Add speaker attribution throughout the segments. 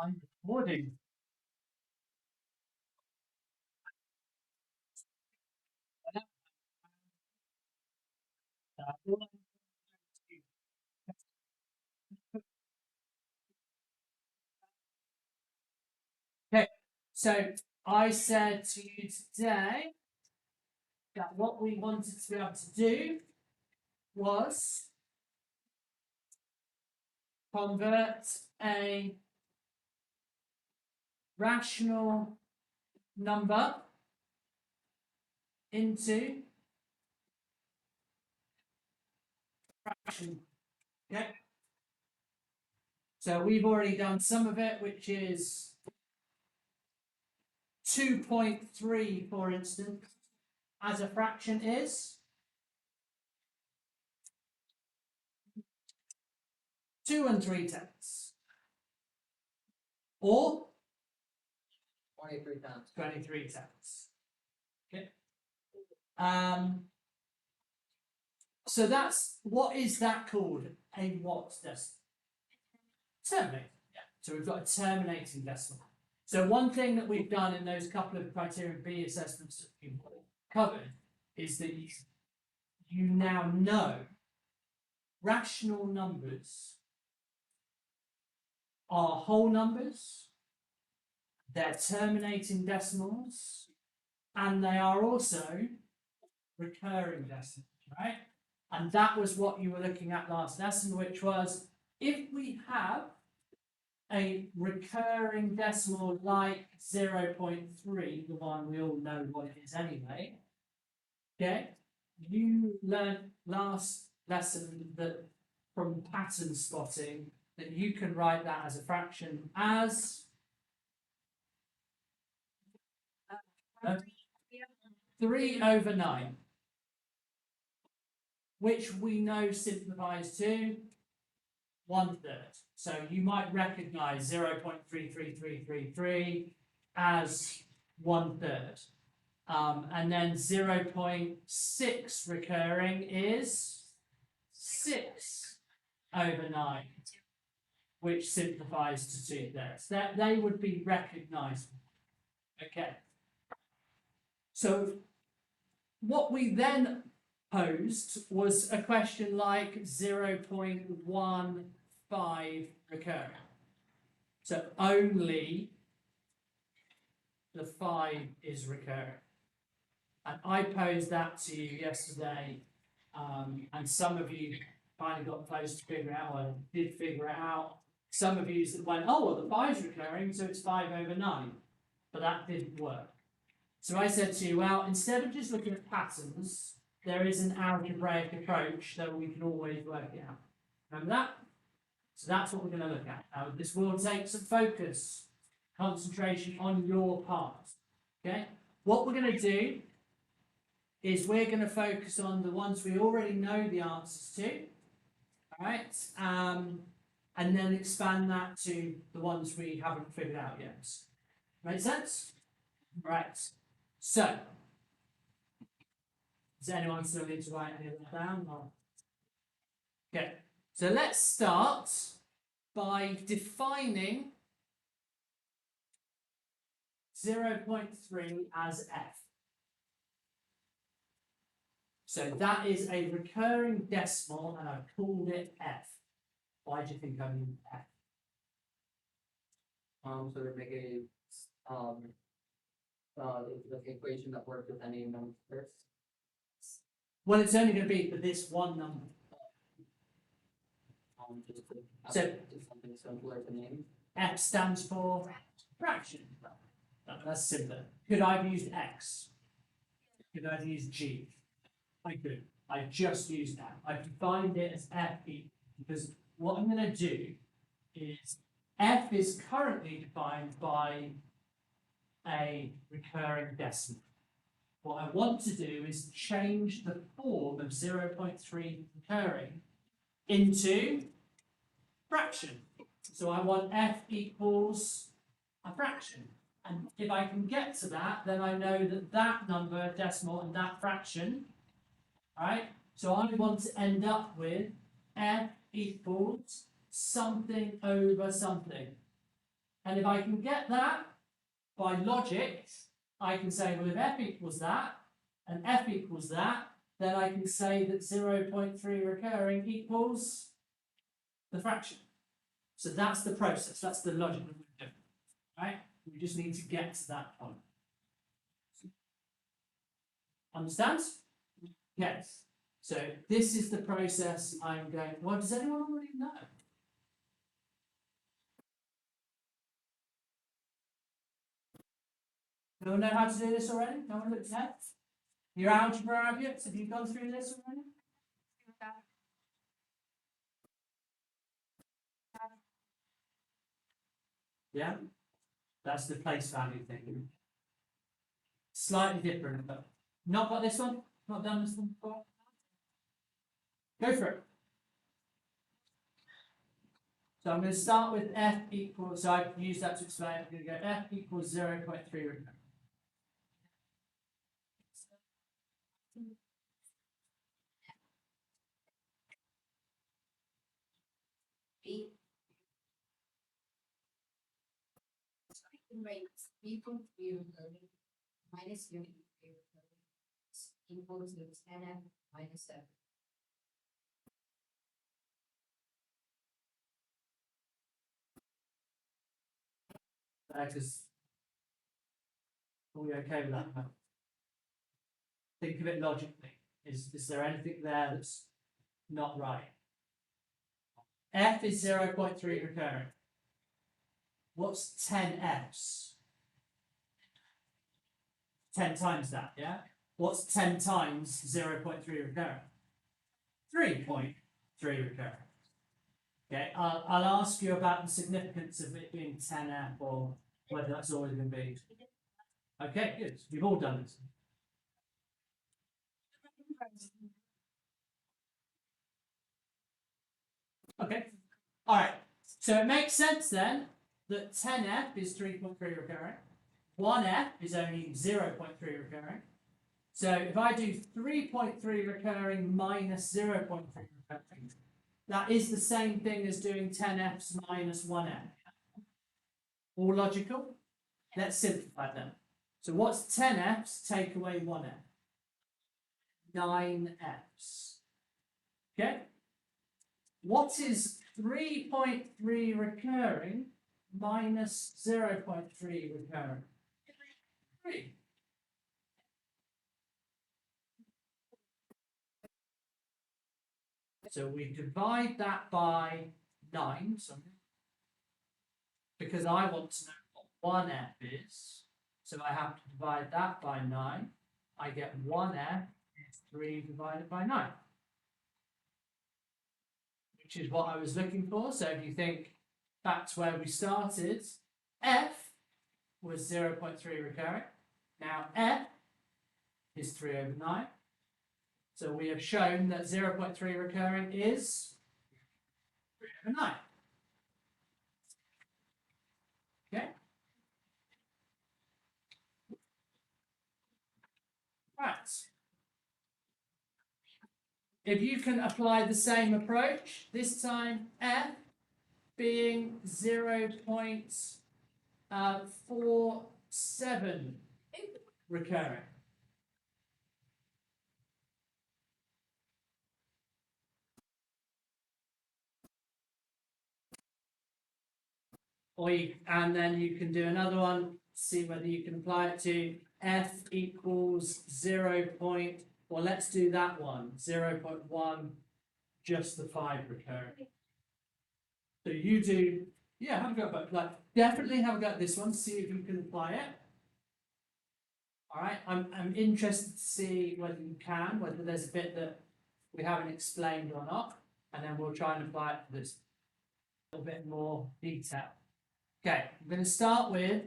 Speaker 1: I'm recording. Okay, so I said to you today that what we wanted to be able to do was convert a rational number into fraction. Okay, so we've already done some of it, which is 2.3, for instance, as a fraction is 2 and 3/10, or
Speaker 2: 23 times.
Speaker 1: 23/10. Okay. So that's, what is that called? A what decimal? Terminating. Yeah. So we've got a terminating decimal. So one thing that we've done in those couple of criterion B assessments that we've covered is that you now know rational numbers are whole numbers, they're terminating decimals, and they are also recurring decimals, right? And that was what you were looking at last lesson, which was if we have a recurring decimal like 0.3, the one we all know what it is anyway, okay? You learned last lesson that from pattern spotting that you can write that as a fraction as 3/9, which we know simplifies to 1/3. So you might recognize 0.33333 as 1/3. And then 0.6 recurring is 6/9, which simplifies to 2/3. That they would be recognizable. Okay. So what we then posed was a question like 0.15 recurring. So only the 5 is recurring. And I posed that to you yesterday, and some of you kind of got close to figuring out, or did figure it out. Some of you went, oh, well, the 5's recurring, so it's 5/9. But that didn't work. So I said to you, well, instead of just looking at patterns, there is an algebraic approach that we can always work it out. Remember that? So that's what we're going to look at. Now, this will take some focus, concentration on your part. Okay? What we're going to do is we're going to focus on the ones we already know the answers to. All right? And then expand that to the ones we haven't figured out yet. Make sense? Right. So, does anyone still need to write any of that down? Or? Okay, so let's start by defining 0.3 as f. So that is a recurring decimal, and I've called it f. Why do you think I mean f?
Speaker 2: So to make a the equation that works with any number.
Speaker 1: Well, it's only going to be for this one number.
Speaker 2: Just to
Speaker 1: So-
Speaker 2: do something simpler to name.
Speaker 1: F stands for fraction. That's simpler. Could I have used x? Could I have used g? I could. I just used f. I defined it as f because what I'm going to do is f is currently defined by a recurring decimal. What I want to do is change the form of 0.3 recurring into fraction. So I want f equals a fraction. And if I can get to that, then I know that that number, decimal, and that fraction, right? So I want to end up with f equals something over something. And if I can get that by logic, I can say, well, if f equals that, and f equals that, then I can say that 0.3 recurring equals the fraction. So that's the process, that's the logic that we're doing, right? We just need to get to that point. Understand? Yes. So this is the process I'm going. Well, does anyone already know? No one know how to do this already? No one looked at it? Your algebra graduates, have you gone through this already? Yeah? That's the place value thing. Slightly different, but not got this one? Not done this one before? Go for it. So I'm going to start with f equals, so I've used that to explain, I'm going to go f equals 0.3 recurring.
Speaker 3: B.3 recurring minus U.3 recurring equals to 10f minus 7.
Speaker 1: Because are we okay with that? Think of it logically. Is there anything there that's not right? F is 0.3 recurring. What's 10 f's? 10 times that, yeah? What's 10 times 0.3 recurring? 3.3 recurring. Okay, I'll ask you about the significance of it being 10f or whether that's always going to be. Okay, good. You've all done this. Okay, all right. So it makes sense then that 10f is 3.3 recurring. 1f is only 0.3 recurring. So if I do 3.3 recurring minus 0.3 recurring, that is the same thing as doing 10f's minus 1f. All logical? Let's simplify them. So what's 10f's take away 1f? 9f's. Okay? What is 3.3 recurring minus 0.3 recurring? 3. So we divide that by 9, sorry, because I want to know what 1f is. So I have to divide that by 9. I get 1f is 3 divided by 9, which is what I was looking for. So if you think back to where we started, f was 0.3 recurring. Now f is 3 over 9. So we have shown that 0.3 recurring is 3 over 9. Okay? Right. If you can apply the same approach, this time f being 0.47 recurring. And then you can do another one, see whether you can apply it to f equals 0. Well, let's do that one, 0.1, just the 5 recurring. So you do, yeah, have a go at both. Definitely have a go at this one, see if you can apply it. All right, I'm interested to see whether you can, whether there's a bit that we haven't explained or not, and then we'll try and apply it to this a little bit more detail. Okay, I'm going to start with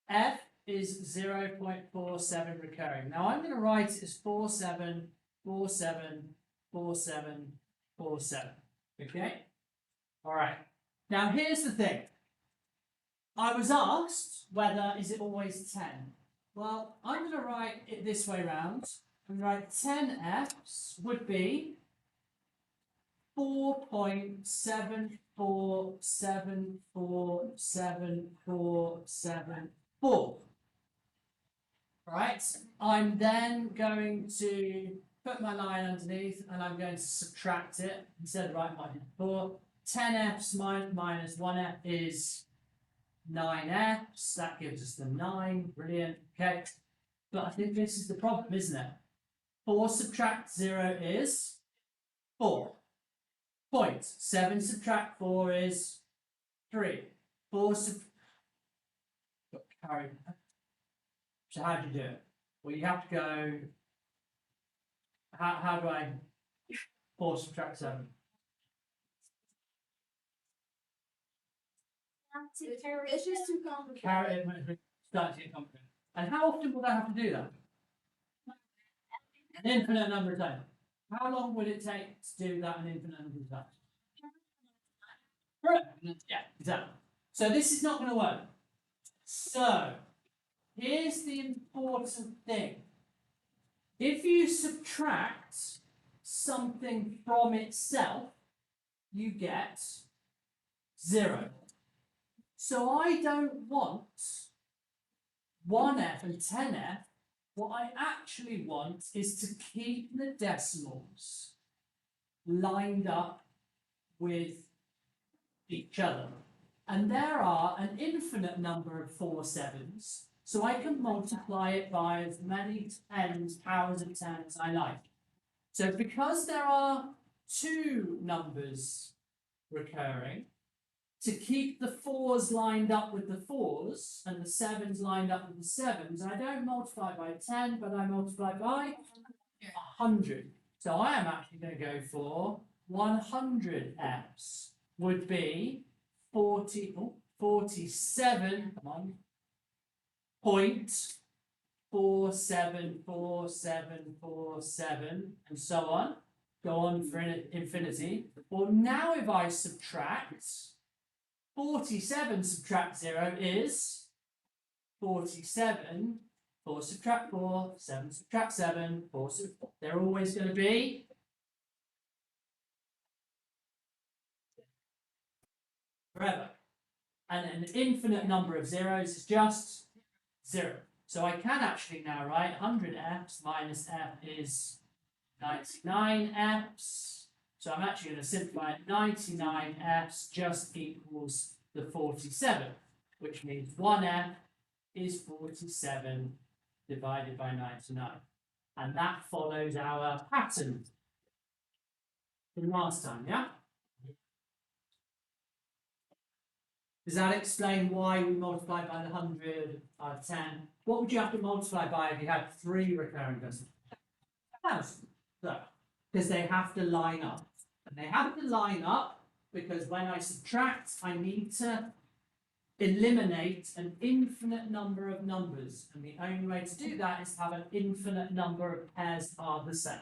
Speaker 1: f is 0.47 recurring. Now I'm going to write it as 47, 47, 47, 47. Okay? All right. Now here's the thing. I was asked whether is it always 10. Well, I'm going to write it this way round. I'm going to write 10f's would be 4.75 4, 7, 4, 7, 4, 7, 4. Right, I'm then going to put my line underneath and I'm going to subtract it instead of writing 4. 10f's minus 1f is 9f's. That gives us the 9. Brilliant. Okay. But I think this is the problem, isn't it? 4 subtract 0 is 4. Point. 7 subtract 4 is 3. 4 carry. So how do you do it? Well, you have to go. How do I 4 subtract 7?
Speaker 3: It's just too complicated.
Speaker 1: Carry it when it starts to get complicated. And how often would I have to do that? An infinite number of times. How long would it take to do that an infinite number of times? Correct. Yeah, exactly. So this is not going to work. So here's the important thing. If you subtract something from itself, you get 0. So I don't want 1f and 10f. What I actually want is to keep the decimals lined up with each other. And there are an infinite number of 4 7s, so I can multiply it by as many powers of 10 as I like. So because there are 2 numbers recurring, to keep the 4s lined up with the 4s and the 7s lined up with the 7s, I don't multiply by 10, but I multiply by 100. So I am actually going to go for 100 f's, would be 47, come on, 0.474747, and so on, go on for infinity. Well, now if I subtract, 47 subtract 0 is 47. 4 subtract 4, 7 subtract 7, 4 they're always going to be forever. And an infinite number of zeros is just 0. So I can actually now write 100 f's minus f is 99 f's. So I'm actually going to simplify it. 99 f's just equals the 47, which means 1f is 47 divided by 99. And that follows our pattern from last time, yeah? Does that explain why we multiply by the 100 by 10? What would you have to multiply by if you had 3 recurring decimals? 1,000. So, because they have to line up. And they have to line up because when I subtract, I need to eliminate an infinite number of numbers. And the only way to do that is to have an infinite number of pairs are the same.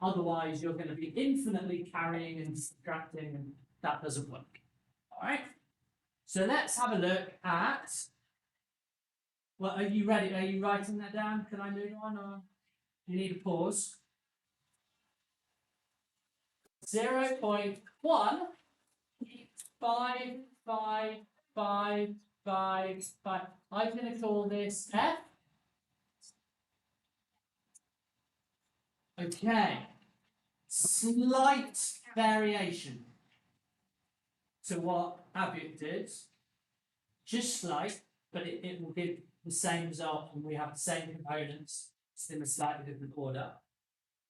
Speaker 1: Otherwise, you're going to be infinitely carrying and subtracting, and that doesn't work. All right? So let's have a look at. Well, are you ready? Are you writing that down? Can I move on, or do you need a pause? 0.155555. I'm going to call this F. Okay. Slight variation to what Abiot did. Just slight, but it will give the same result and we have the same components, just in a slightly different order.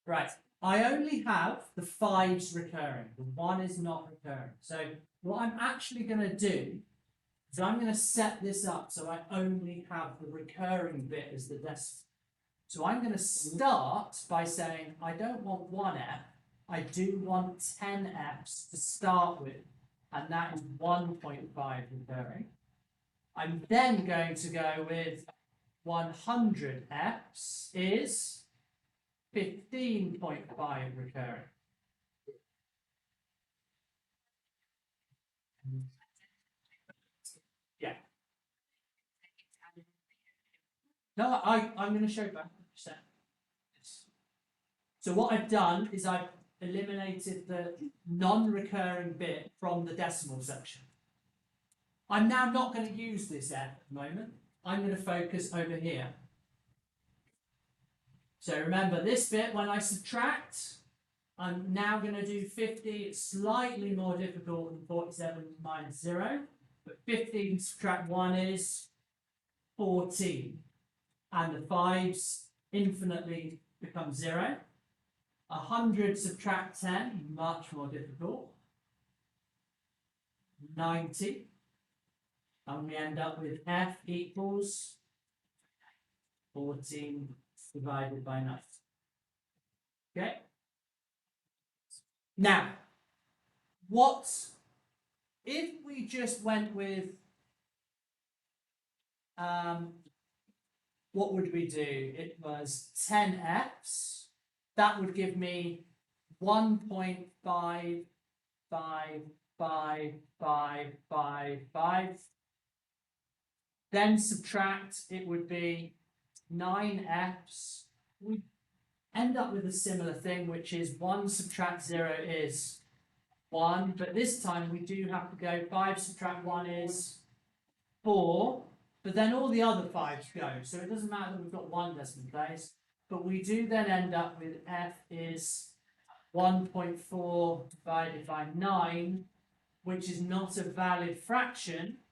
Speaker 1: Right. I only have the 5s recurring. The 1 is not recurring. So what I'm actually going to do is I'm going to set this up so I only have the recurring bit as the decimal. So I'm going to start by saying I don't want 1f, I do want 10 f's to start with, and that is 1.5 recurring. I'm then going to go with 100 f's is 15.5 recurring. Yeah. No, I'm going to show back. So what I've done is I've eliminated the non-recurring bit from the decimal section. I'm now not going to use this f at the moment. I'm going to focus over here. So remember this bit, when I subtract, I'm now going to do 50. It's slightly more difficult than 47 minus 0. But 15 subtract 1 is 14. And the 5s infinitely become 0. 100 subtract 10, much more difficult. 90. And we end up with f equals 14 divided by 9. Okay? Now, what if we just went with, what would we do? It was 10 f's. That would give me 1.55555. Then subtract, it would be 9 f's. We end up with a similar thing, which is 1 subtract 0 is 1, but this time we do have to go 5 subtract 1 is 4, but then all the other 5s go, so it doesn't matter that we've got one decimal place, but we do then end up with f is 1.4 divided by 9, which is not a valid fraction,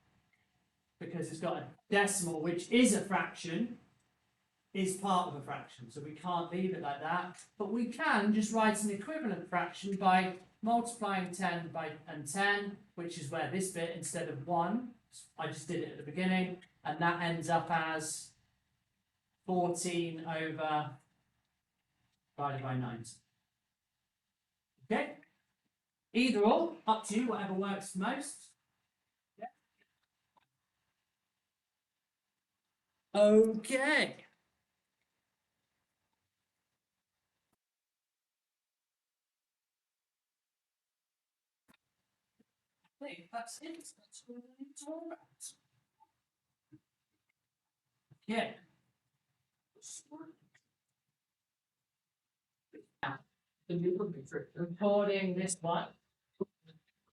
Speaker 1: because it's got a decimal, which is a fraction, is part of a fraction, so we can't leave it like that, but we can just write an equivalent fraction by multiplying 10 by 10, which is where this bit, instead of 1, I just did it at the beginning, and that ends up as 14 over divided by 9. Okay? Either or, up to you, whatever works most. Yeah. Okay. I think that's it. That's what I need to talk about. Yeah.
Speaker 2: The new matrix.
Speaker 1: Recording this one.